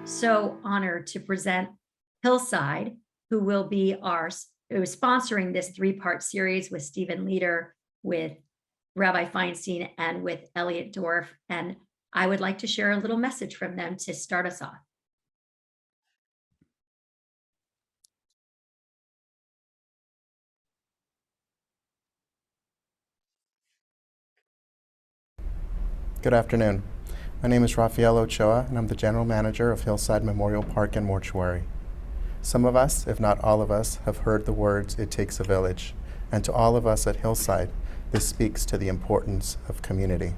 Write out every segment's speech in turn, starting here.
so honored to present Hillside, who will be who is sponsoring this three-part series with Stephen Leder, with Rabbi Feinstein, and with Elliot Dorff. And I would like to share a little message from them to start us off. Good afternoon. My name is Rafael Ochoa, and I'm the General Manager of Hillside Memorial Park and Mortuary. Some of us, if not all of us, have heard the words, "It takes a village." And to all of us at Hillside, this speaks to the importance of community.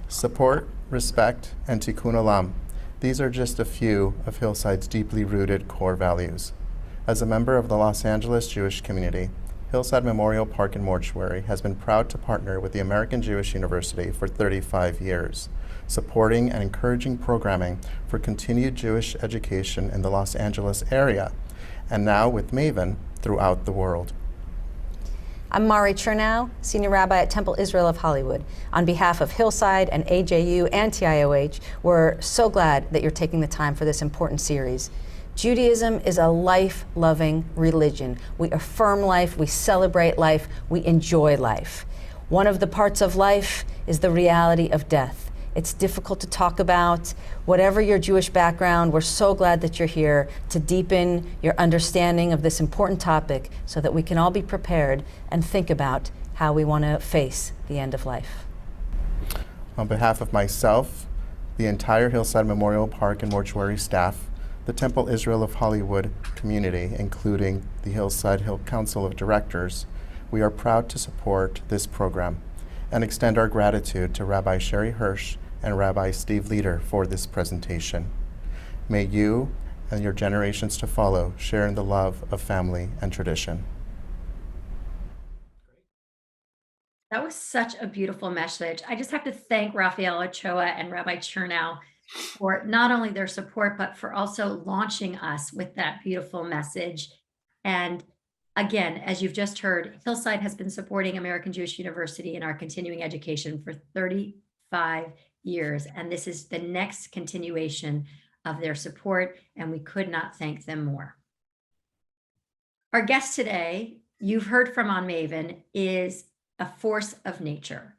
Support, respect, and tikkun olam. These are just a few of Hillside's deeply rooted core values. As a member of the Los Angeles Jewish community, Hillside Memorial Park and Mortuary has been proud to partner with the American Jewish University for 35 years, supporting and encouraging programming for continued Jewish education in the Los Angeles area, and now with Maven throughout the world. I'm Mari Chernow, Senior Rabbi at Temple Israel of Hollywood. On behalf of Hillside and AJU and TIOH, we're so glad that you're taking the time for this important series. Judaism is a life-loving religion. We affirm life, we celebrate life, we enjoy life. One of the parts of life is the reality of death. It's difficult to talk about. Whatever your Jewish background, we're so glad that you're here to deepen your understanding of this important topic so that we can all be prepared and think about how we want to face the end of life. On behalf of myself, the entire Hillside Memorial Park and Mortuary staff, the Temple Israel of Hollywood community, including the Hillside Hill Council of Directors, we are proud to support this program and extend our gratitude to Rabbi Sherre Hirsch and Rabbi Steve Leder for this presentation. May you and your generations to follow share in the love of family and tradition. That was such a beautiful message. I just have to thank Rafael Ochoa and Rabbi Chernow for not only their support, but for also launching us with that beautiful message. And again, as you've just heard, Hillside has been supporting American Jewish University in our continuing education for 35 years. And this is the next continuation of their support, and we could not thank them more. Our guest today, you've heard from on Maven, is a force of nature.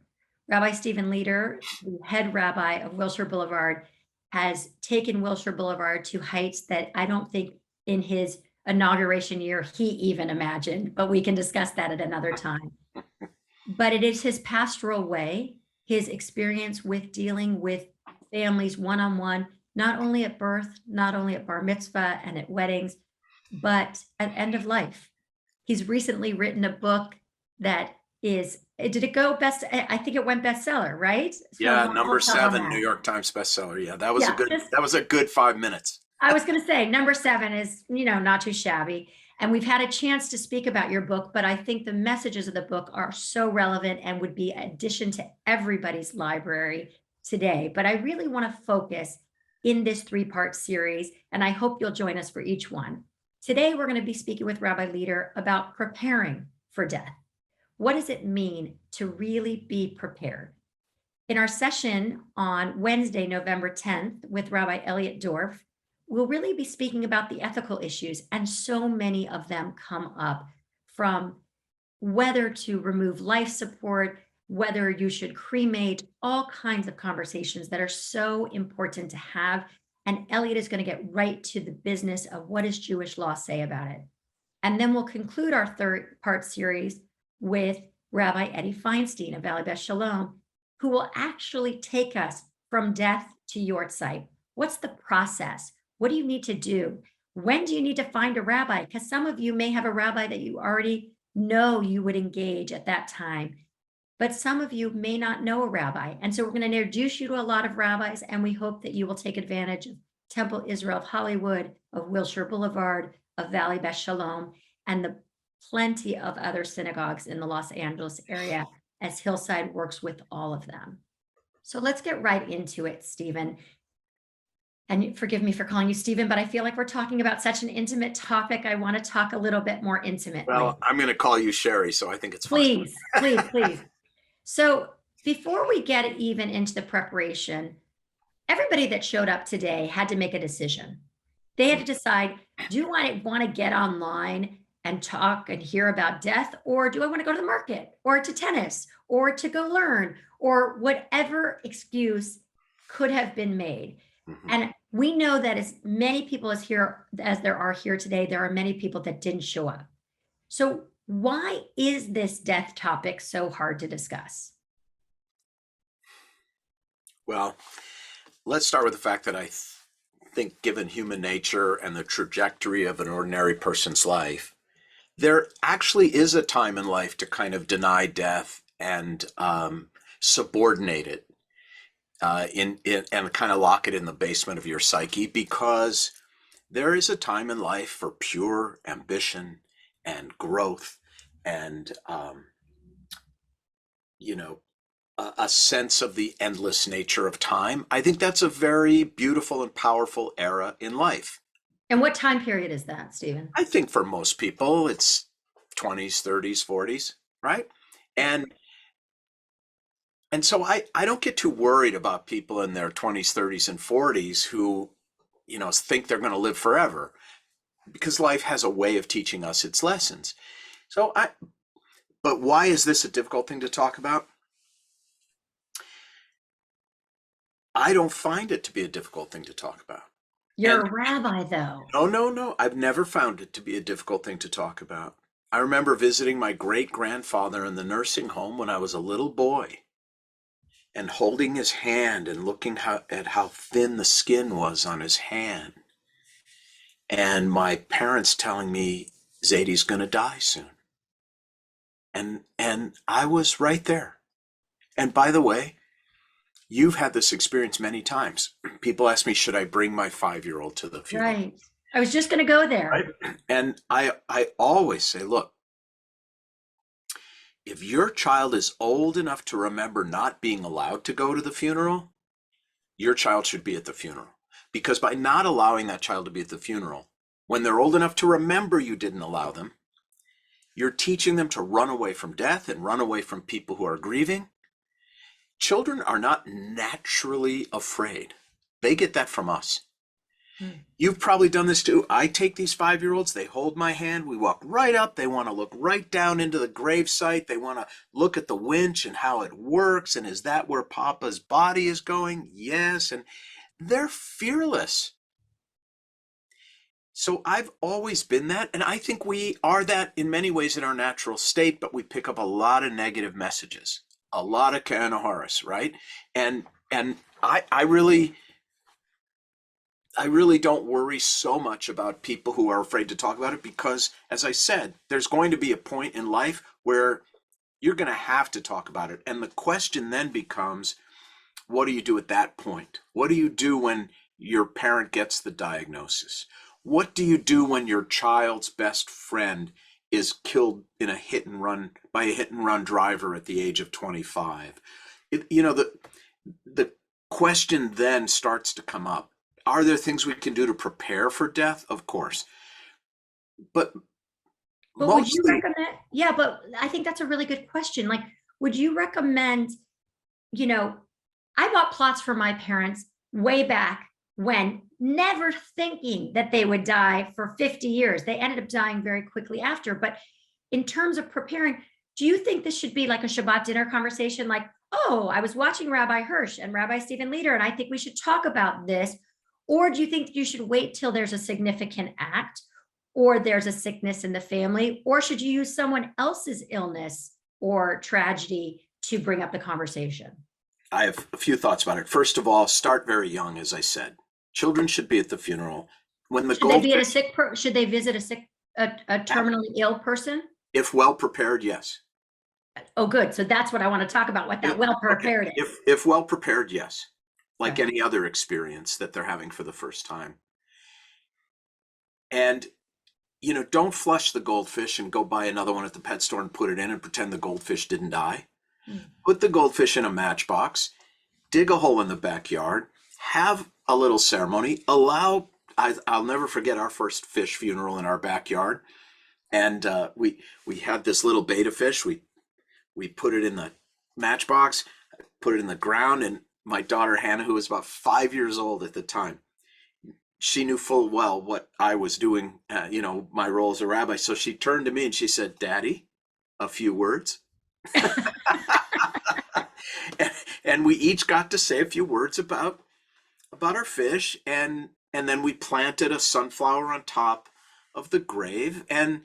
Rabbi Stephen Leder, the head rabbi of Wilshire Boulevard, has taken Wilshire Boulevard to heights that I don't think in his inauguration year he even imagined, but we can discuss that at another time. But it is his pastoral way, his experience with dealing with families one-on-one, not only at birth, not only at bar mitzvah and at weddings, but at end of life. He's recently written a book that is, did it go best? I think it went bestseller, right? So yeah, number 7 New York Times bestseller. Yeah, that was a good 5 minutes. I was going to say number 7 is, not too shabby. And we've had a chance to speak about your book, but I think the messages of the book are so relevant and would be addition to everybody's library today. But I really want to focus in this 3-part series, and I hope you'll join us for each one. Today, we're going to be speaking with Rabbi Leder about preparing for death. What does it mean to really be prepared? In our session on Wednesday, November 10th, with Rabbi Elliot Dorff, we'll really be speaking about the ethical issues, and so many of them come up, from whether to remove life support, whether you should cremate, all kinds of conversations that are so important to have. And Elliot is going to get right to the business of what does Jewish law say about it. And then we'll conclude our 3-part series with Rabbi Ed Feinstein of Valley Beth Shalom, who will actually take us from death to Yortzeit. What's the process? What do you need to do? When do you need to find a rabbi? Because some of you may have a rabbi that you already know you would engage at that time, but some of you may not know a rabbi. And so we're going to introduce you to a lot of rabbis, and we hope that you will take advantage of Temple Israel of Hollywood, of Wilshire Boulevard, of Valley Beth Shalom, and the plenty of other synagogues in the Los Angeles area, as Hillside works with all of them. So let's get right into it, Stephen. And forgive me for calling you Stephen, but I feel like we're talking about such an intimate topic. I want to talk a little bit more intimately. Well, I'm going to call you Sherry, so I think it's fine. Please. So before we get even into the preparation, everybody that showed up today had to make a decision. They had to decide, do I want to get online and talk and hear about death, or do I want to go to the market or to tennis or to go learn, or whatever excuse could have been made. Mm-hmm. And we know that as many people as there are here today, there are many people that didn't show up. So why is this death topic so hard to discuss? Well, let's start with the fact that I think given human nature and the trajectory of an ordinary person's life, there actually is a time in life to kind of deny death and subordinate it and kind of lock it in the basement of your psyche, because there is a time in life for pure ambition and growth and, a sense of the endless nature of time. I think that's a very beautiful and powerful era in life. And what time period is that, Stephen? I think for most people, it's 20s, 30s, 40s, right? And so I don't get too worried about people in their 20s, 30s, and 40s who, think they're going to live forever, because life has a way of teaching us its lessons. But why is this a difficult thing to talk about? I don't find it to be a difficult thing to talk about. You're a rabbi, though. No. I've never found it to be a difficult thing to talk about. I remember visiting my great-grandfather in the nursing home when I was a little boy and holding his hand and looking at how thin the skin was on his hand. And my parents telling me, Zadie's going to die soon. And I was right there. And by the way, you've had this experience many times. People ask me, should I bring my 5-year-old to the funeral? Right. I was just going to go there. Right? And I always say, look, if your child is old enough to remember not being allowed to go to the funeral, your child should be at the funeral. Because by not allowing that child to be at the funeral, when they're old enough to remember you didn't allow them, you're teaching them to run away from death and run away from people who are grieving. Children are not naturally afraid. They get that from us. You've probably done this too. I take these 5-year-olds, they hold my hand, we walk right up, they want to look right down into the gravesite, they want to look at the winch and how it works, and is that where Papa's body is going? Yes, and they're fearless. So I've always been that, and I think we are that in many ways in our natural state, but we pick up a lot of negative messages. A lot of Kanaharis, right? And I really don't worry so much about people who are afraid to talk about it, because, as I said, there's going to be a point in life where you're going to have to talk about it. And the question then becomes, what do you do at that point? What do you do when your parent gets the diagnosis? What do you do when your child's best friend is killed in a hit and run by a hit and run driver at the age of 25? The question then starts to come up. Are there things we can do to prepare for death? Of course. But would you recommend? Yeah, but I think that's a really good question. Like, would you recommend, I bought plots for my parents way back when, never thinking that they would die for 50 years. They ended up dying very quickly after. But in terms of preparing, do you think this should be like a Shabbat dinner conversation? Like, oh, I was watching Rabbi Hirsch and Rabbi Steve Leder, and I think we should talk about this. Or do you think you should wait till there's a significant act, or there's a sickness in the family, or should you use someone else's illness or tragedy to bring up the conversation? I have a few thoughts about it. First of all, start very young, as I said. Children should be at the funeral. When the should they be at a sick should they visit a terminally ill person? If well prepared, yes. Oh, good. So that's what I want to talk about, what that well prepared is. If well prepared, yes. Like any other experience that they're having for the first time. And, don't flush the goldfish and go buy another one at the pet store and put it in and pretend the goldfish didn't die. Put the goldfish in a matchbox, dig a hole in the backyard, have a little ceremony, I'll never forget our first fish funeral in our backyard. And we had this little betta fish. We put it in the matchbox, put it in the ground, and my daughter Hannah, who was about 5 years old at the time, she knew full well what I was doing, my role as a rabbi. So she turned to me and she said, "Daddy, a few words." And we each got to say a few words about our fish, and then we planted a sunflower on top of the grave, and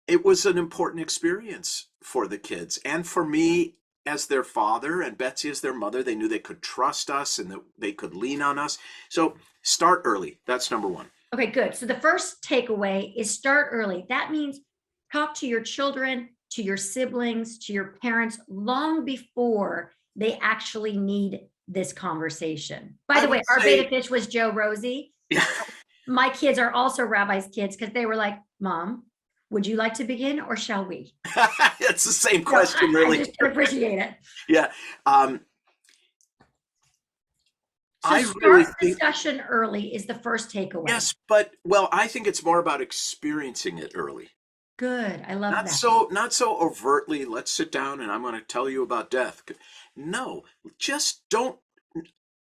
it was an important experience for the kids and for me as their father and Betsy as their mother. They knew they could trust us and that they could lean on us. So start early. That's number one. Okay, good. So the first takeaway is start early. That means talk to your children, to your siblings, to your parents long before they actually need this conversation. By the way, our beta fish was Joe Rosie. Yeah. My kids are also Rabbi's kids because they were like, "Mom, would you like to begin or shall we?" It's the same question, really. I just appreciate it. Yeah. So I start really discussion early is the first takeaway. Yes, I think it's more about experiencing it early. Good. I love Not that. not so overtly, let's sit down and I'm going to tell you about death. No, just don't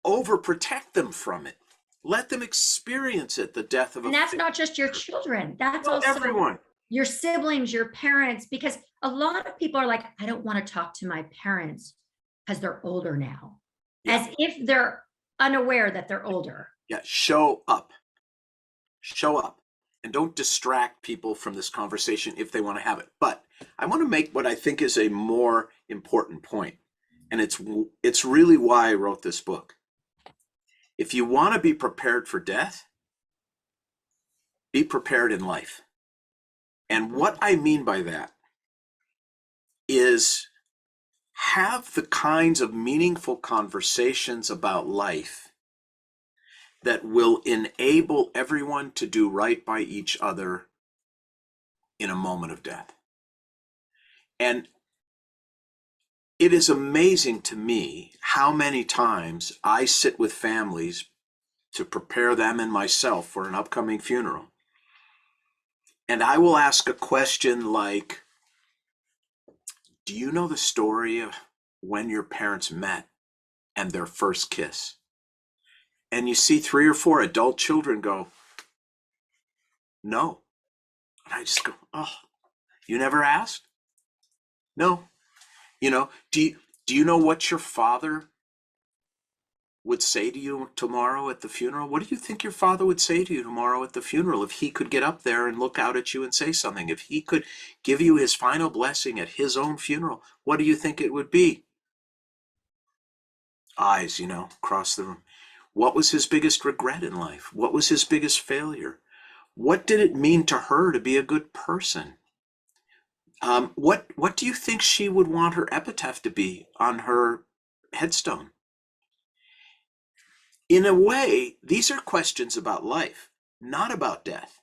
overprotect them from it. Let them experience it, the death of And that's not just your children. That's also everyone. Your siblings, your parents, because a lot of people are like, "I don't want to talk to my parents because they're older now," as if they're unaware that they're older. Yeah, show up. Show up. And don't distract people from this conversation if they want to have it. But I want to make what I think is a more important point. And it's really why I wrote this book. If you want to be prepared for death, be prepared in life. And what I mean by that is have the kinds of meaningful conversations about life that will enable everyone to do right by each other in a moment of death. And it is amazing to me how many times I sit with families to prepare them and myself for an upcoming funeral. And I will ask a question like, "Do you know the story of when your parents met and their first kiss?" And you see 3 or 4 adult children go, "No." And I just go, "Oh, you never asked?" "No." Do you know what your father would say to you tomorrow at the funeral? What do you think your father would say to you tomorrow at the funeral if he could get up there and look out at you and say something? If he could give you his final blessing at his own funeral, what do you think it would be? Eyes, across the room. What was his biggest regret in life? What was his biggest failure? What did it mean to her to be a good person? What do you think she would want her epitaph to be on her headstone? In a way, these are questions about life, not about death,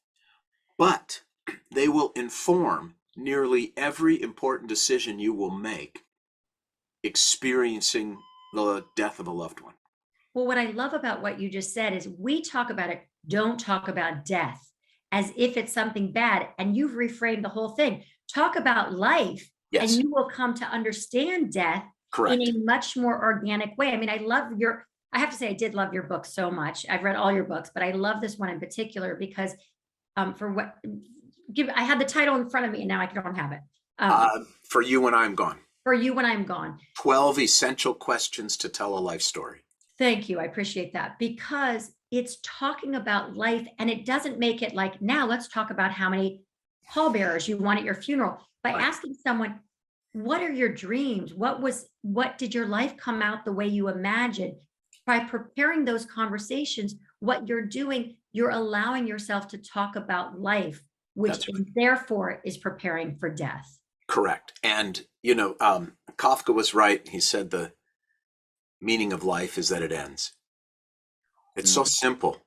but they will inform nearly every important decision you will make experiencing the death of a loved one. Well, what I love about what you just said is we talk about it, don't talk about death as if it's something bad. And you've reframed the whole thing. Talk about life, Yes. and you will come to understand death Correct. in a much more organic way. I mean, I have to say, I did love your book so much. I've read all your books, but I love this one in particular because I had the title in front of me and now I don't have it. For You When I'm Gone. For You When I'm Gone. 12 essential questions to tell a life story. Thank you. I appreciate that because it's talking about life and it doesn't make it like, now let's talk about how many pallbearers you want at your funeral. By asking someone, what are your dreams? What did your life come out the way you imagined? By preparing those conversations, what you're doing, you're allowing yourself to talk about life, which therefore is preparing for death. Correct. And, Kafka was right. He said the meaning of life is that it ends. It's so simple.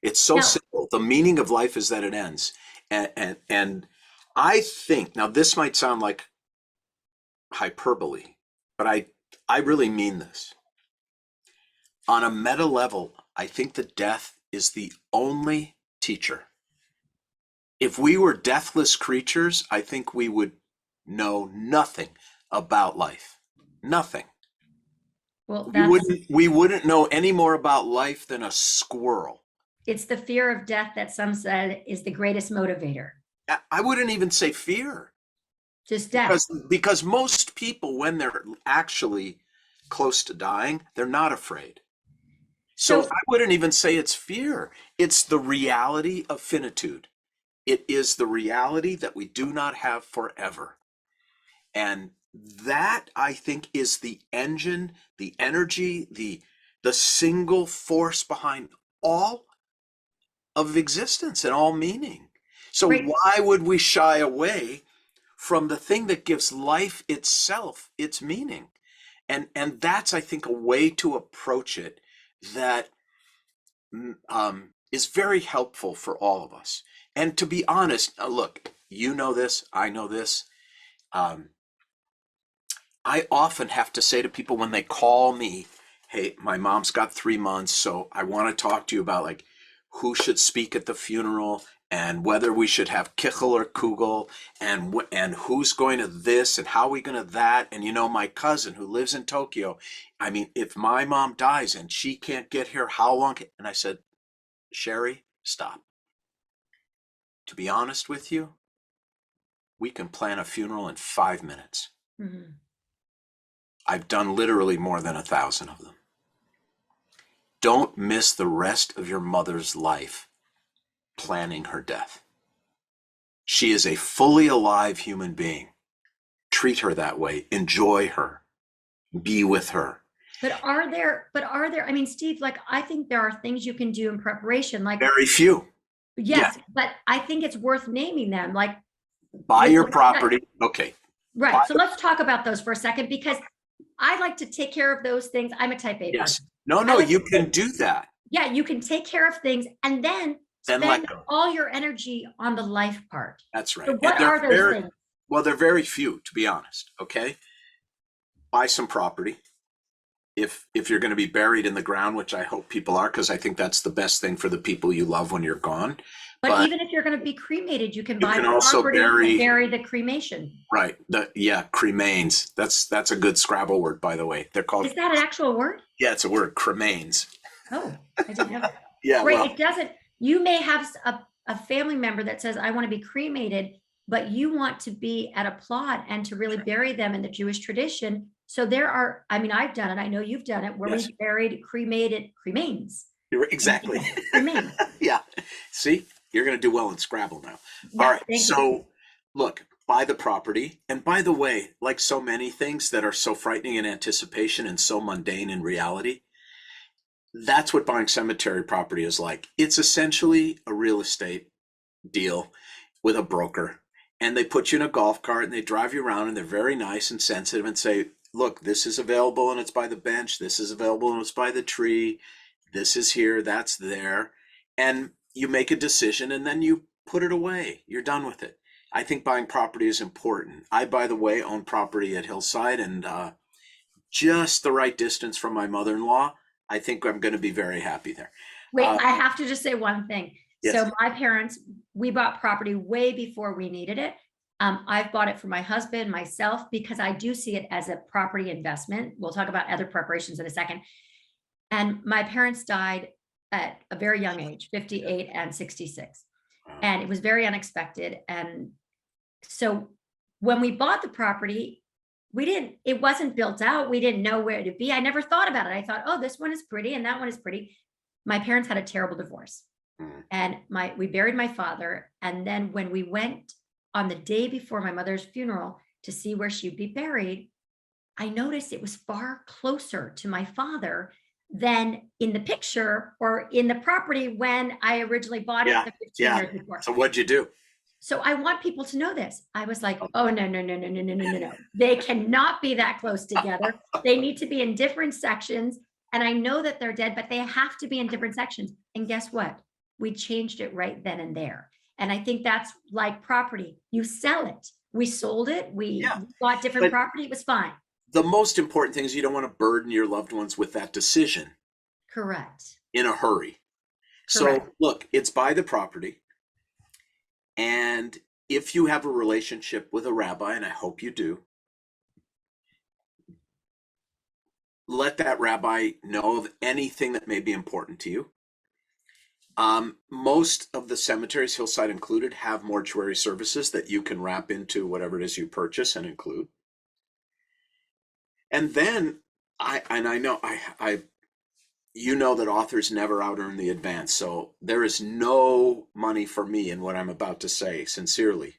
It's so simple. The meaning of life is that it ends. And I think, now this might sound like hyperbole, but I really mean this. On a meta level, I think that death is the only teacher. If we were deathless creatures, I think we would know nothing about life. Nothing. Well, We wouldn't know any more about life than a squirrel. it's the fear of death that some said is the greatest motivator. I wouldn't even say fear. Just death. Because most people, when they're actually close to dying, they're not afraid. So I wouldn't even say it's fear. It's the reality of finitude. It is the reality that we do not have forever. And that, I think, is the engine, the energy, the single force behind all of existence and all meaning. So Right. why would we shy away from the thing that gives life itself its meaning? And that's, I think, a way to approach it that is very helpful for all of us. And to be honest, look, you know this, I know this. I often have to say to people when they call me, hey, my mom's got 3 months, so I want to talk to you about like who should speak at the funeral and whether we should have kichel or kugel and who's going to this and how are we going to that. And you know, my cousin who lives in Tokyo, I mean, if my mom dies and she can't get here, how long? And I said, Sherry, stop. To be honest with you, we can plan a funeral in 5 minutes. Mm-hmm. I've done literally more than 1,000 of them. Don't miss the rest of your mother's life planning her death. She is a fully alive human being. Treat her that way. Enjoy her. Be with her. But are there, I mean, Steve, like, I think there are things you can do in preparation, like Very few. yes, but I think it's worth naming them, like Buy your property. Okay. right. So let's talk about those for a second, because I like to take care of those things. I'm a type A Yes. person. No, you can do that. Yeah, you can take care of things and then Then spend let go. all your energy on the life part. That's right. So what are those things? Well, they're very few, to be honest. Okay. Buy some property. If you're going to be buried in the ground, which I hope people are, because I think that's the best thing for the people you love when you're gone. But even if you're going to be cremated, you can buy also property and bury the cremation. Right. Cremains. That's a good Scrabble word, by the way. They're called. Is that an actual word? Yeah, it's a word. Cremains. Oh, I didn't know that. Yeah. Right. Well, It doesn't. You may have a family member that says, I want to be cremated, but you want to be at a plot and to really bury them in the Jewish tradition. So there are, I mean, I've done it. I know you've done it, where Yes. we buried cremated cremains. exactly. Cremains. Yeah. See, you're going to do well in Scrabble now. Yeah, All right. thank So you. look, buy the property. And by the way, like so many things that are so frightening in anticipation and so mundane in reality, that's what buying cemetery property is like. It's essentially a real estate deal with a broker. And they put you in a golf cart and they drive you around and they're very nice and sensitive and say, look, this is available and it's by the bench. This is available and it's by the tree. This is here, that's there. And you make a decision and then you put it away. You're done with it. I think buying property is important. I, by the way, own property at Hillside and just the right distance from my mother-in-law. I think I'm going to be very happy there. Wait, I have to just say one thing. Yes. So my parents, we bought property way before we needed it. I've bought it for my husband, myself, because I do see it as a property investment. We'll talk about other preparations in a second. And my parents died at a very young age, 58 and 66. And it was very unexpected. And so when we bought the property, it wasn't built out. We didn't know where to be. I never thought about it. I thought, oh, this one is pretty and that one is pretty. My parents had a terrible divorce. And we buried my father. And then when we went on the day before my mother's funeral to see where she'd be buried, I noticed it was far closer to my father than in the picture or in the property when I originally bought it the 15 years before. So what'd you do? So I want people to know this. I was like, oh, no. They cannot be that close together. They need to be in different sections. And I know that they're dead, but they have to be in different sections. And guess what? We changed it right then and there. And I think that's like property. You sell it. We sold it. We bought different property. It was fine. The most important thing is you don't want to burden your loved ones with that decision. Correct. In a hurry. Correct. So look, it's buy the property. And if you have a relationship with a rabbi, and I hope you do, let that rabbi know of anything that may be important to you. Most of the cemeteries, Hillside included, have mortuary services that you can wrap into whatever it is you purchase and include. And then I know you know that authors never out earn the advance, so there is no money for me in what I'm about to say, sincerely.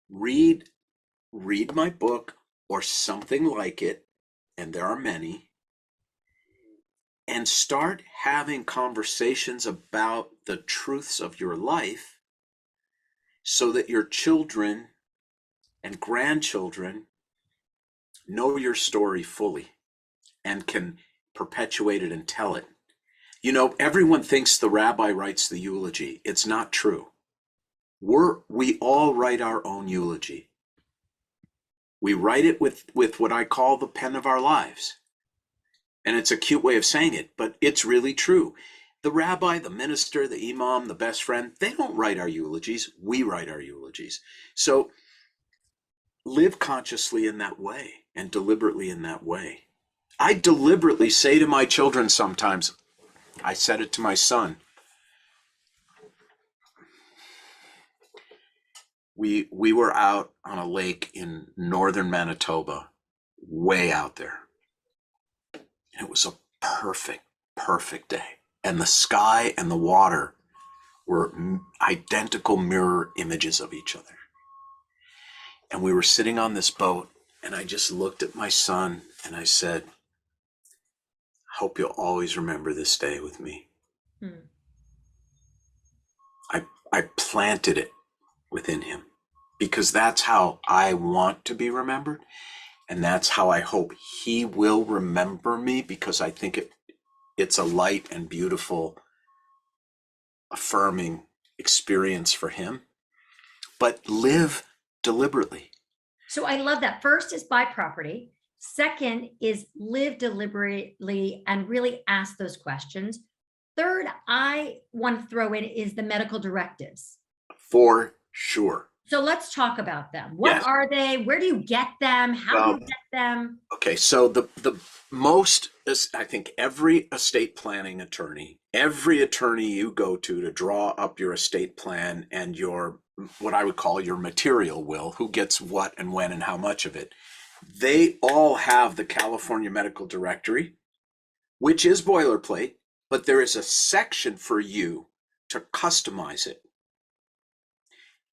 Read my book or something like it, and there are many, and start having conversations about the truths of your life so that your children and grandchildren know your story fully and can perpetuate it and tell it. You know, everyone thinks the rabbi writes the eulogy. It's not true. We all write our own eulogy. We write it with what I call the pen of our lives. And it's a cute way of saying it, but it's really true. The rabbi, the minister, the imam, the best friend, they don't write our eulogies. We write our eulogies. So live consciously in that way and deliberately in that way. I deliberately say to my children sometimes, I said it to my son, we were out on a lake in northern Manitoba, way out there. And it was a perfect day. And the sky and the water were identical mirror images of each other. And we were sitting on this boat, and I just looked at my son and I said, I hope you'll always remember this day with me. I planted it within him because that's how I want to be remembered. And that's how I hope he will remember me, because I think it's a light and beautiful, affirming experience for him. But live deliberately. So I love that. First is buy property. Second is live deliberately and really ask those questions. Third, I want to throw in is the medical directives. For sure. So let's talk about them. What are they? Where do you get them? How do you get them? Okay, so the most, I think every estate planning attorney, every attorney you go to draw up your estate plan and your, what I would call your material will, who gets what and when and how much of it, they all have the California Medical Directory, which is boilerplate, but there is a section for you to customize it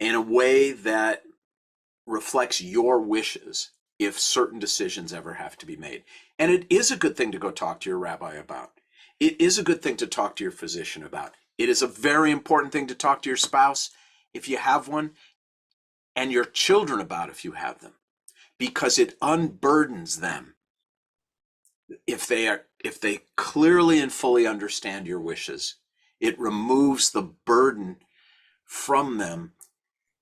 in a way that reflects your wishes if certain decisions ever have to be made. And it is a good thing to go talk to your rabbi about. It is a good thing to talk to your physician about. It is a very important thing to talk to your spouse, if you have one, and your children about if you have them, because it unburdens them if they clearly and fully understand your wishes. It removes the burden from them,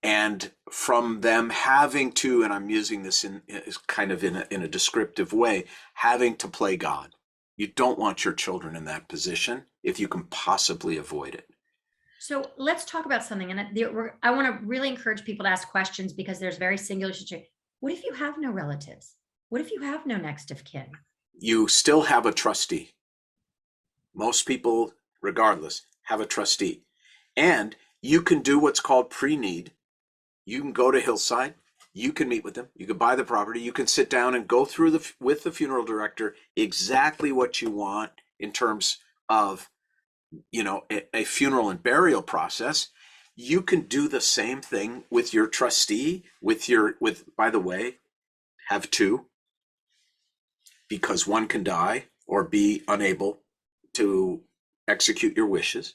and from them having to, and I'm using this in a descriptive way, having to play God. You don't want your children in that position if you can possibly avoid it. So let's talk about something. And I want to really encourage people to ask questions, because there's very singular situation. What if you have no relatives? What if you have no next of kin? You still have a trustee. Most people, regardless, have a trustee. And you can do what's called pre-need. You can go to Hillside, you can meet with them, you can buy the property, you can sit down and go through with the funeral director exactly what you want in terms of, you know, a funeral and burial process. You can do the same thing with your trustee, by the way, have two, because one can die or be unable to execute your wishes.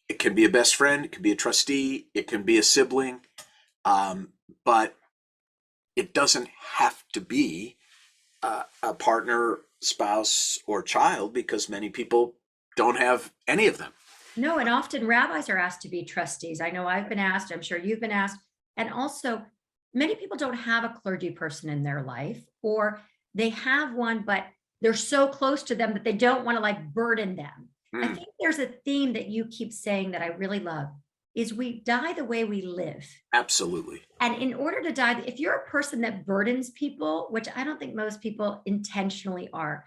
It can be a best friend, it can be a trustee, it can be a sibling, but it doesn't have to be a partner, spouse, or child, because many people don't have any of them. No, and often rabbis are asked to be trustees. I know I've been asked, I'm sure you've been asked. And also, many people don't have a clergy person in their life, or they have one, but they're so close to them that they don't want to burden them. I think there's a theme that you keep saying that I really love. is we die the way we live. Absolutely. And in order to die, if you're a person that burdens people, which I don't think most people intentionally are,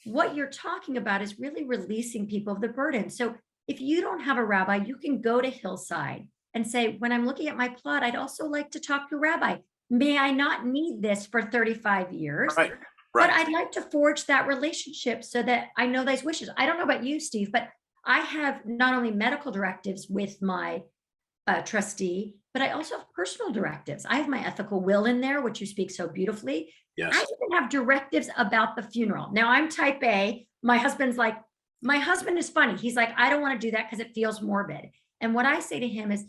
what you're talking about is really releasing people of the burden. So if you don't have a rabbi, you can go to Hillside and say, when I'm looking at my plot, I'd also like to talk to a rabbi. May I not need this for 35 years? Right. But I'd like to forge that relationship so that I know those wishes. I don't know about you, Steve, but I have not only medical directives with my trustee, but I also have personal directives. I have my ethical will in there, which you speak so beautifully. Yes. I even have directives about the funeral. Now I'm type A. My husband's like, my husband is funny. He's like, I don't want to do that because it feels morbid. And what I say to him is,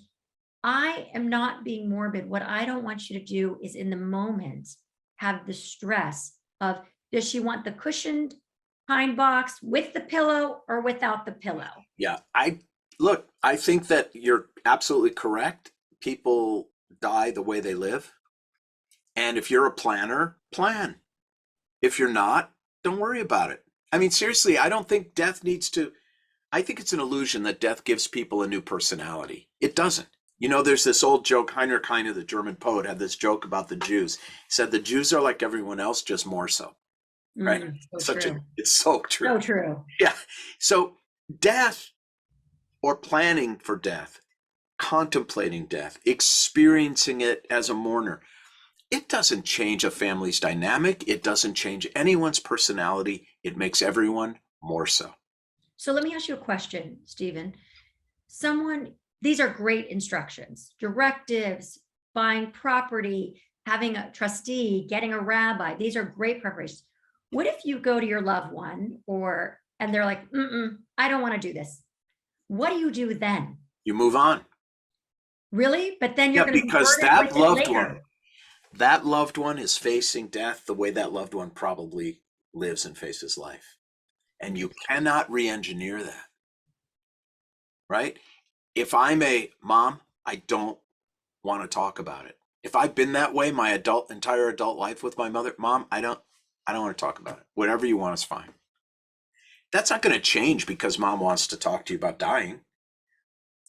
I am not being morbid. What I don't want you to do is in the moment have the stress of, does she want the cushioned pine box with the pillow or without the pillow? Yeah. I think that you're absolutely correct. People die the way they live. And if you're a planner, plan. If you're not, don't worry about it. I mean, seriously, I don't think death needs to, I think it's an illusion that death gives people a new personality. It doesn't. You know, there's this old joke, Heinrich Heine, the German poet, had this joke about the Jews. He said, the Jews are like everyone else, just more so. Right? It's so true. So true. Yeah. So death, or planning for death, contemplating death, experiencing it as a mourner, it doesn't change a family's dynamic. It doesn't change anyone's personality. It makes everyone more so. So let me ask you a question, Stephen. These are great instructions, directives, buying property, having a trustee, getting a rabbi. These are great preparations. What if you go to your loved one and they're like, I don't want to do this. What do you do then? You move on. Really? But then you're going to because that loved one is facing death the way that loved one probably lives and faces life. And you cannot re-engineer that. Right? If I'm a mom, I don't want to talk about it. If I've been that way my entire adult life with my mom, I don't want to talk about it. Whatever you want is fine. That's not going to change because mom wants to talk to you about dying.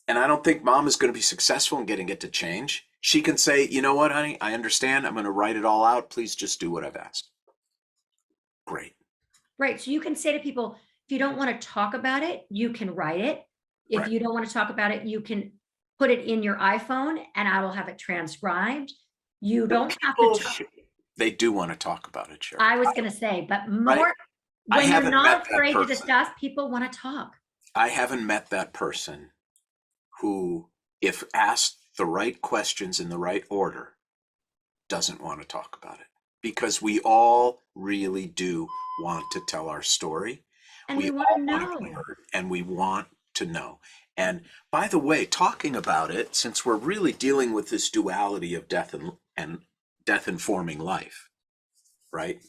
And I don't think mom is going to be successful in getting it to change. She can say, you know what, honey, I understand. I'm going to write it all out. Please just do what I've asked. Great. Right. So you can say to people, if you don't want to talk about it, you can write it. If you don't want to talk about it, you can put it in your iPhone and I will have it transcribed. You don't have to talk. They do want to talk about it, Sherre. I was going to say, but more when you're not afraid to discuss, people want to talk. I haven't met that person who, if asked the right questions in the right order, doesn't want to talk about it. Because we all really do want to tell our story. And we want to know. And we want to know. And by the way, talking about it, since we're really dealing with this duality of death and death informing life, right?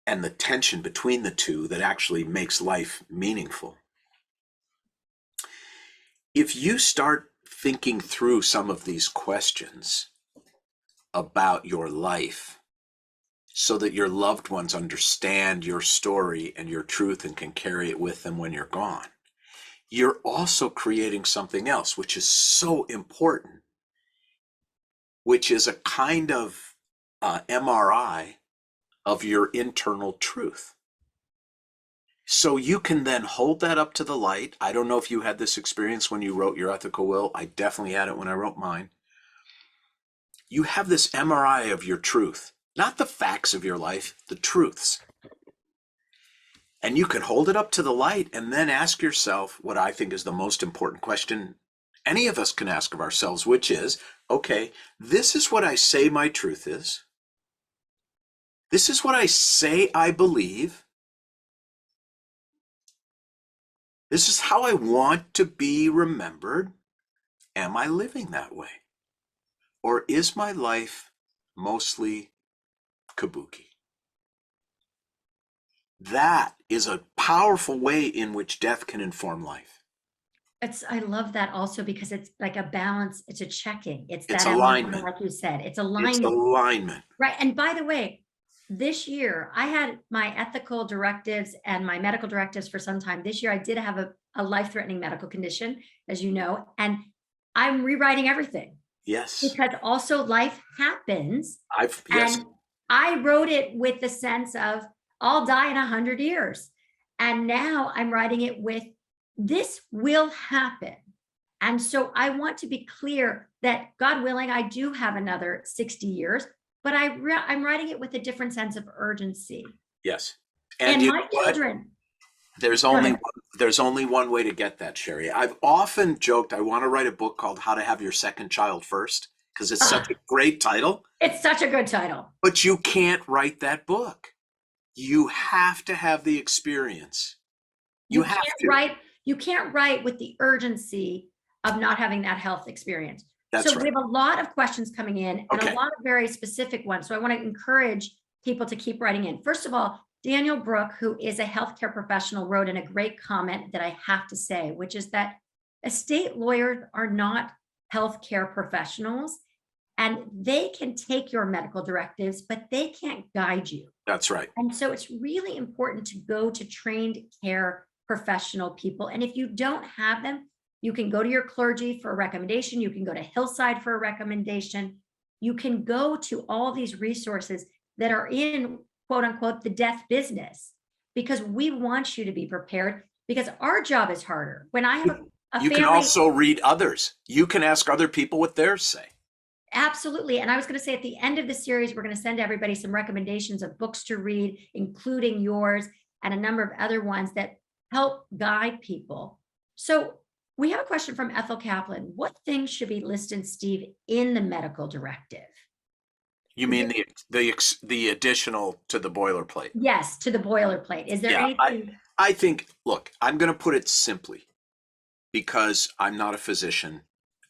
And the tension between the two that actually makes life meaningful. If you start thinking through some of these questions about your life so that your loved ones understand your story and your truth and can carry it with them when you're gone, you're also creating something else, which is so important, which is a kind of MRI of your internal truth. So you can then hold that up to the light. I don't know if you had this experience when you wrote your ethical will. I definitely had it when I wrote mine. You have this MRI of your truth, not the facts of your life, the truths. And you can hold it up to the light and then ask yourself what I think is the most important question any of us can ask of ourselves, which is, okay, this is what I say my truth is. This is what I say I believe. This is how I want to be remembered. Am I living that way? Or is my life mostly kabuki? That is a powerful way in which death can inform life. I love that also because it's like a balance. It's a checking. It's that alignment, like you said. It's alignment. It's alignment. Right. And by the way, this year, I had my ethical directives and my medical directives for some time. This year, I did have a life-threatening medical condition, as you know, and I'm rewriting everything Yes. because also life happens. Yes. And I wrote it with the sense of I'll die in 100 years. And now I'm writing it with this will happen. And so I want to be clear that God willing, I do have another 60 years, but I'm writing it with a different sense of urgency. Yes. And you my know what? children, There's only one way to get that, Sherry. I've often joked I want to write a book called How to Have Your Second Child First, because it's such a great title. It's such a good title. But you can't write that book. You have to have the experience. You can't write with the urgency of not having that health experience. That's so right. We have a lot of questions coming in and Okay. a lot of very specific ones. So I want to encourage people to keep writing in. First of all, Daniel Brook, who is a healthcare professional, wrote in a great comment that I have to say, which is that estate lawyers are not healthcare professionals and they can take your medical directives, but they can't guide you. That's right. And so it's really important to go to trained care professional people. And if you don't have them, you can go to your clergy for a recommendation. You can go to Hillside for a recommendation. You can go to all these resources that are in quote unquote the death business, because we want you to be prepared because our job is harder. When I have a You family, can also read others. You can ask other people what theirs say. Absolutely. And I was going to say at the end of the series, we're going to send everybody some recommendations of books to read, including yours and a number of other ones that help guide people. So we have a question from Ethel Kaplan. What things should be listed, Steve, in the medical directive? You mean the additional to the boilerplate? Yes, to the boilerplate. Is there anything? I think, look, I'm going to put it simply because I'm not a physician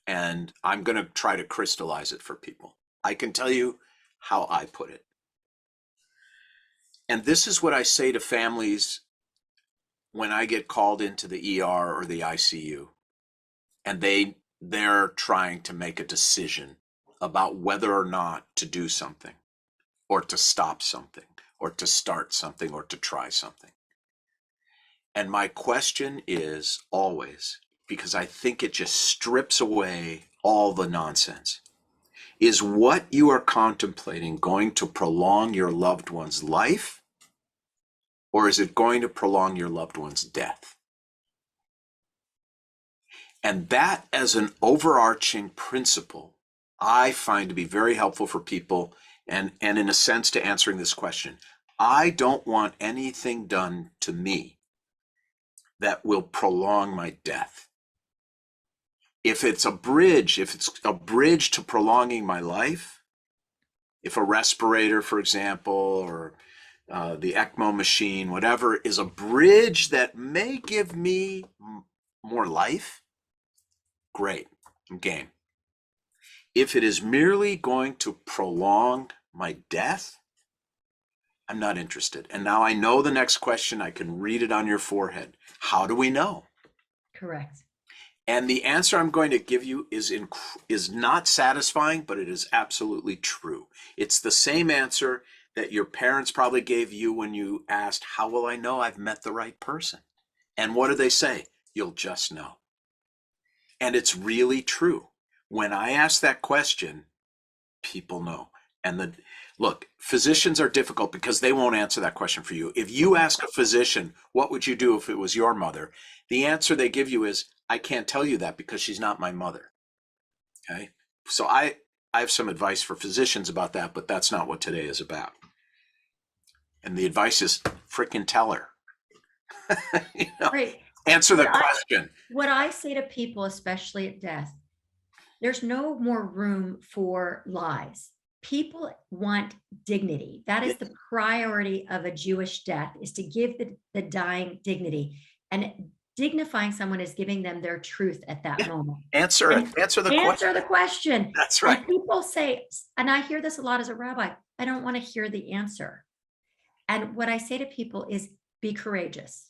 and I'm going to try to crystallize it for people. I can tell you how I put it. And this is what I say to families when I get called into the ER or the ICU and they're trying to make a decision about whether or not to do something or to stop something or to start something or to try something. And my question is always, because I think it just strips away all the nonsense, is what you are contemplating going to prolong your loved one's life, or is it going to prolong your loved one's death? And that, as an overarching principle, I find to be very helpful for people and in a sense to answering this question. I don't want anything done to me that will prolong my death. If it's a bridge to prolonging my life, if a respirator, for example, or the ECMO machine, whatever, is a bridge that may give me more life, great, I'm game. If it is merely going to prolong my death, I'm not interested. And now I know the next question. I can read it on your forehead. How do we know? Correct. And the answer I'm going to give you is not satisfying, but it is absolutely true. It's the same answer that your parents probably gave you when you asked, how will I know I've met the right person? And what do they say? You'll just know. And it's really true. When I ask that question, people know. And look, physicians are difficult because they won't answer that question for you. If you ask a physician, what would you do if it was your mother? The answer they give you is, I can't tell you that because she's not my mother. Okay. So I have some advice for physicians about that, but that's not what today is about. And the advice is freaking tell her. Right. Answer the question. What I say to people, especially at death, there's no more room for lies. People want dignity. That is the priority of a Jewish death, is to give the dying dignity. And dignifying someone is giving them their truth at that moment. Answer the question. That's right. And people say, and I hear this a lot as a rabbi, I don't want to hear the answer. And what I say to people is be courageous,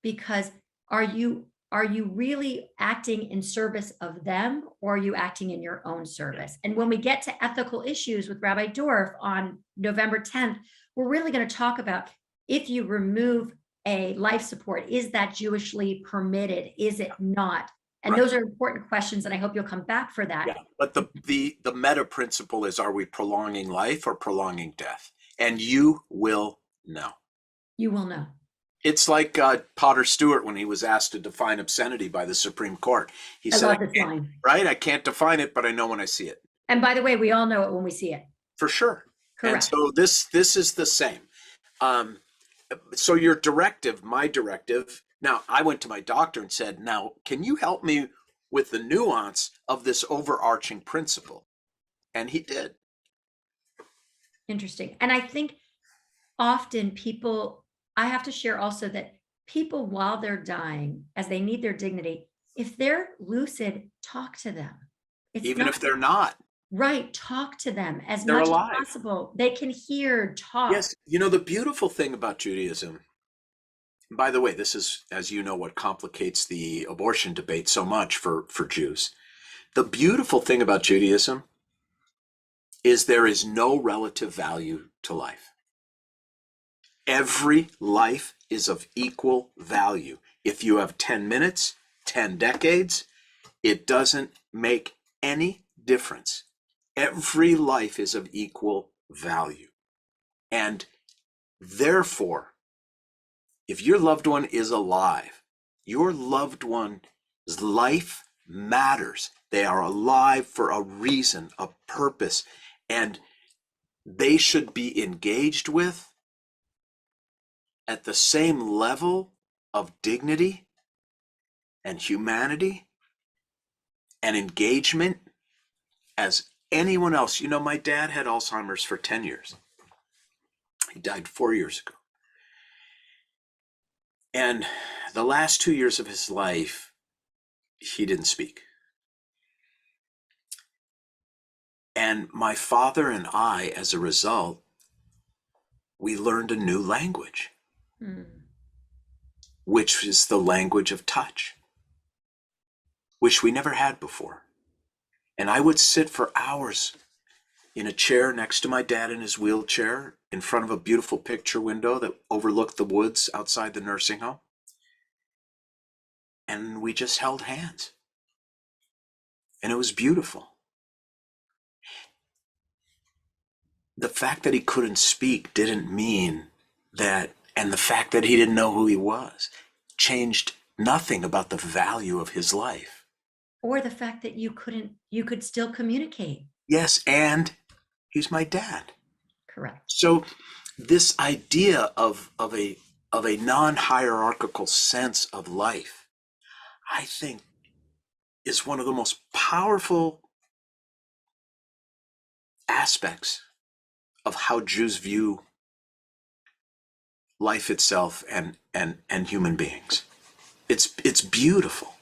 because are you are you really acting in service of them, or are you acting in your own service? And when we get to ethical issues with Rabbi Dorff on November 10th, we're really going to talk about, if you remove a life support, is that Jewishly permitted? Is it not? And Right. those are important questions, and I hope you'll come back for that. Yeah, but the meta principle is, are we prolonging life or prolonging death? And you will know. You will know. It's like Potter Stewart when he was asked to define obscenity by the Supreme Court. He said, love this line. Right? I can't define it, but I know when I see it. And by the way, we all know it when we see it. For sure. Correct. And so this is the same. So your directive, my directive, now I went to my doctor and said, now, can you help me with the nuance of this overarching principle? And he did. Interesting. And I think often people, I have to share also that people, while they're dying, as they need their dignity, if they're lucid, talk to them. Even if they're not. Right. Talk to them as They're much alive. as possible. They can hear, talk. Yes. You know, the beautiful thing about Judaism, by the way, this is, as you know, what complicates the abortion debate so much for Jews. The beautiful thing about Judaism is there is no relative value to life. Every life is of equal value. If you have 10 minutes, 10 decades, it doesn't make any difference. Every life is of equal value. And therefore, if your loved one is alive, your loved one's life matters. They are alive for a reason, a purpose, and they should be engaged with at the same level of dignity and humanity and engagement as anyone else. You know, my dad had Alzheimer's for 10 years. He died 4 years ago. And the last 2 years of his life, he didn't speak. And my father and I, as a result, we learned a new language, which is the language of touch, which we never had before. And I would sit for hours in a chair next to my dad in his wheelchair in front of a beautiful picture window that overlooked the woods outside the nursing home. And we just held hands. And it was beautiful. The fact that he couldn't speak didn't mean that, and the fact that he didn't know who he was, changed nothing about the value of his life. Or the fact that you could still communicate. Yes, and he's my dad. Correct. So this idea of a non-hierarchical sense of life, I think, is one of the most powerful aspects of how Jews view life itself and human beings. It's beautiful.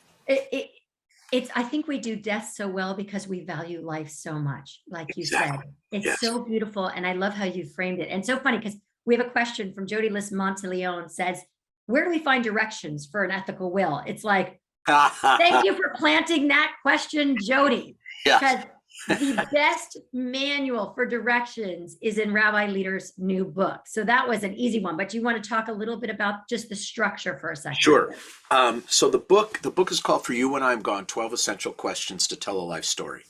It's I think we do death so well because we value life so much, like you Exactly. said. It's Yes. so beautiful, and I love how you framed it. And so funny because we have a question from Jody Liss Monteleone, says, where do we find directions for an ethical will? It's like, thank you for planting that question, Jody. Yes. Because the best manual for directions is in Rabbi Leder's new book. So that was an easy one, but you want to talk a little bit about just the structure for a second? Sure. So the book is called For You When I'm Gone, 12 Essential Questions to Tell a Life Story.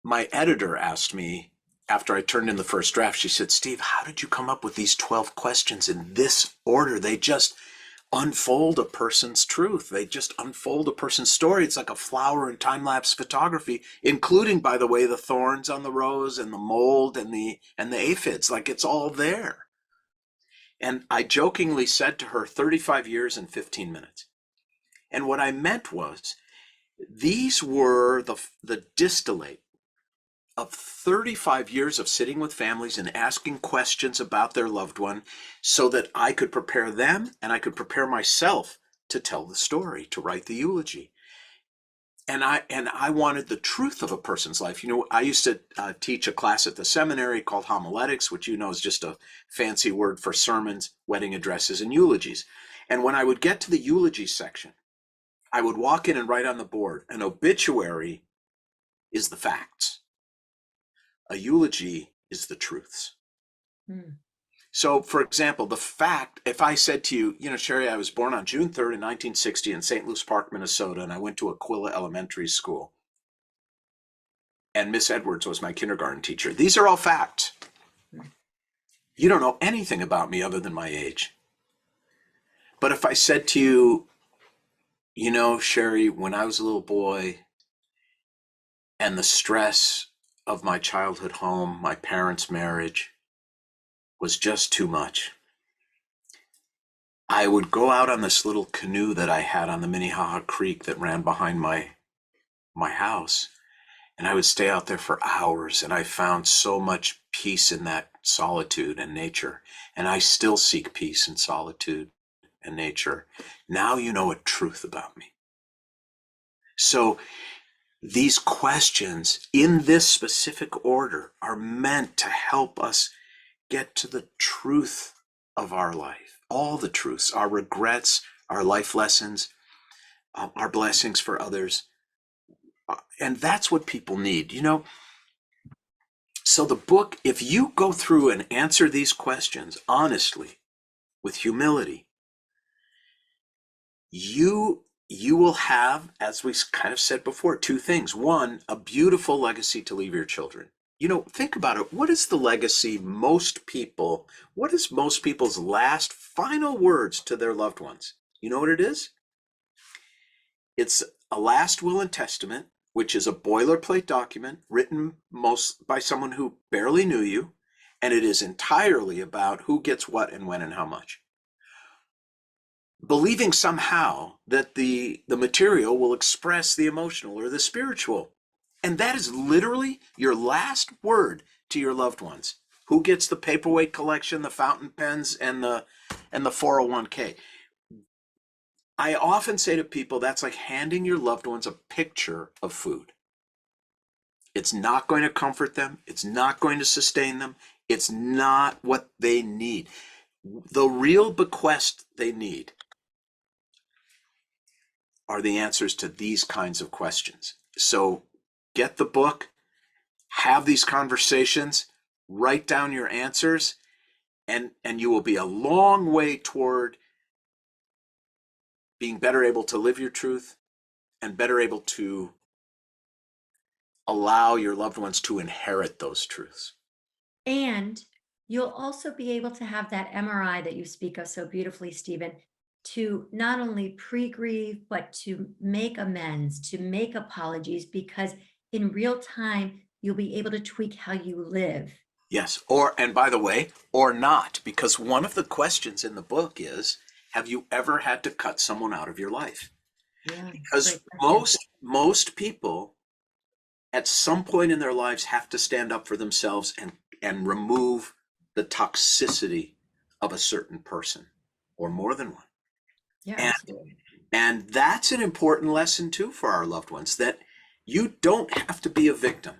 My editor asked me, after I turned in the first draft, she said, Steve, how did you come up with these 12 questions in this order? They just unfold a person's truth. They just unfold a person's story. It's like a flower in time-lapse photography, including, by the way, the thorns on the rose and the mold and the aphids. Like, it's all there. And I jokingly said to her, 35 years and 15 minutes. And what I meant was, these were the distillate of 35 years of sitting with families and asking questions about their loved one so that I could prepare them and I could prepare myself to tell the story, to write the eulogy. And I wanted the truth of a person's life. You know, I used to teach a class at the seminary called homiletics, which you know is just a fancy word for sermons, wedding addresses, and eulogies. And when I would get to the eulogy section, I would walk in and write on the board, an obituary is the facts. A eulogy is the truths. Hmm. So, for example, the fact, if I said to you, you know, Sherry, I was born on June 3rd in 1960 in St. Louis Park, Minnesota, and I went to Aquila Elementary School. And Miss Edwards was my kindergarten teacher. These are all facts. You don't know anything about me other than my age. But if I said to you, you know, Sherry, when I was a little boy and the stress of my childhood home, my parents' marriage was just too much, I would go out on this little canoe that I had on the Minnehaha Creek that ran behind my house. And I would stay out there for hours, and I found so much peace in that solitude and nature. And I still seek peace and solitude and nature. Now you know a truth about me. So these questions in this specific order are meant to help us get to the truth of our life, all the truths, our regrets, our life lessons, our blessings for others. And that's what people need, you know. So the book, if you go through and answer these questions honestly, with humility, you will have, as we kind of said before, two things. One, a beautiful legacy to leave your children. You know, think about it. What is the legacy what is most people's last final words to their loved ones? You know what it is? It's a last will and testament, which is a boilerplate document written most by someone who barely knew you, and it is entirely about who gets what and when and how much. Believing somehow that the material will express the emotional or the spiritual. And that is literally your last word to your loved ones. Who gets the paperweight collection, the fountain pens, and the 401k? I often say to people, that's like handing your loved ones a picture of food. It's not going to comfort them. It's not going to sustain them. It's not what they need. The real bequest they need are the answers to these kinds of questions. So get the book, have these conversations, write down your answers, and you will be a long way toward being better able to live your truth and better able to allow your loved ones to inherit those truths. And you'll also be able to have that MRI that you speak of so beautifully, Stephen, to not only pre-grieve, but to make amends, to make apologies, because in real time, you'll be able to tweak how you live. Yes, and by the way, or not, because one of the questions in the book is, have you ever had to cut someone out of your life? Yeah, Because great. most people at some point in their lives have to stand up for themselves and remove the toxicity of a certain person or more than one. Yeah, And, absolutely. and that's an important lesson too for our loved ones, that you don't have to be a victim.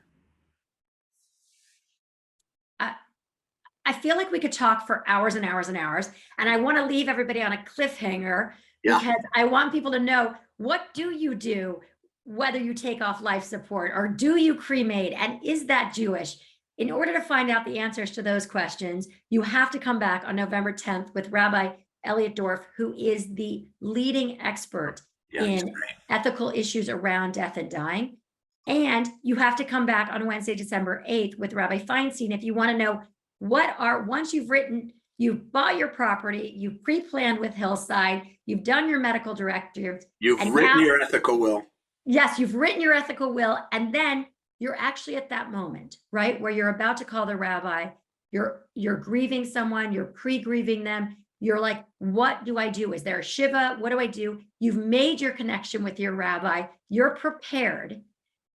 I feel like we could talk for hours and hours and hours, and I want to leave everybody on a cliffhanger Yeah. because I want people to know, what do you do whether you take off life support, or do you cremate, and is that Jewish? In order to find out the answers to those questions, you have to come back on November 10th with Rabbi Elliot Dorff, who is the leading expert in ethical issues around death and dying. And you have to come back on Wednesday, December 8th with Rabbi Feinstein if you want to know once you've bought your property, you've pre-planned with Hillside, you've done your medical directives. You've written your ethical will. Yes, you've written your ethical will, and then you're actually at that moment, right, where you're about to call the rabbi, you're grieving someone, you're pre-grieving them, you're like, what do I do? Is there a shiva? What do I do? You've made your connection with your rabbi, you're prepared.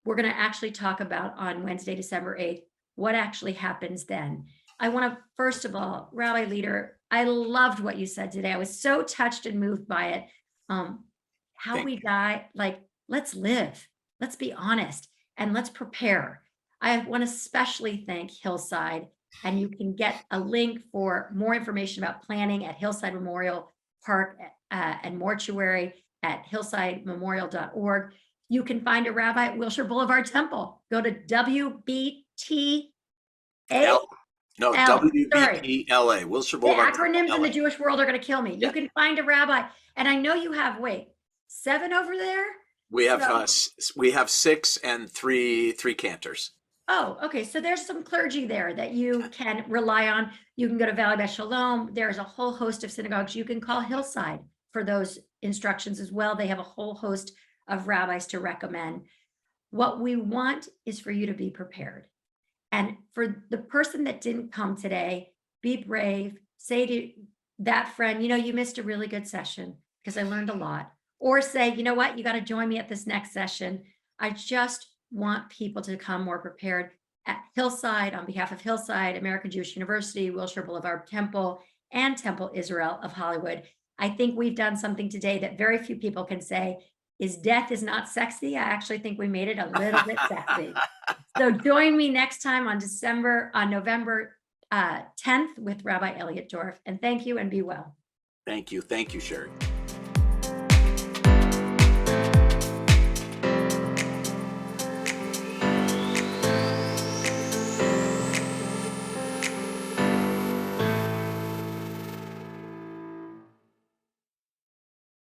We're going to actually talk about on Wednesday, December 8th, what actually happens then. I want to, first of all, Rabbi Leder, I loved what you said today. I was so touched and moved by it. How we die, like, let's live, let's be honest, and let's prepare. I want to especially thank Hillside, and you can get a link for more information about planning at Hillside Memorial Park and mortuary at hillsidememorial.org. You can find a rabbi at Wilshire Boulevard Temple. Go to WBTA. No, L, WBPLA, Wilshire The Boulevard. acronyms in the Jewish world are going to kill me. Yeah. You can find a rabbi, and I know you have, 7 over there? We have So- we have 6 and three cantors. Oh, okay. So there's some clergy there that you can rely on. You can go to Valley Beth Shalom. There's a whole host of synagogues. You can call Hillside for those instructions as well. They have a whole host of rabbis to recommend. What we want is for you to be prepared. And for the person that didn't come today, be brave. Say to that friend, you missed a really good session because I learned a lot. Or say, you know what, you got to join me at this next session. I just want people to come more prepared. At Hillside, on behalf of Hillside, American Jewish University, Wilshire Boulevard Temple, and Temple Israel of Hollywood, I think we've done something today that very few people can say is death is not sexy. I actually think we made it a little bit sexy. So join me next time on November 10th with Rabbi Elliot Dorff. And thank you and be well. Thank you, Sherry.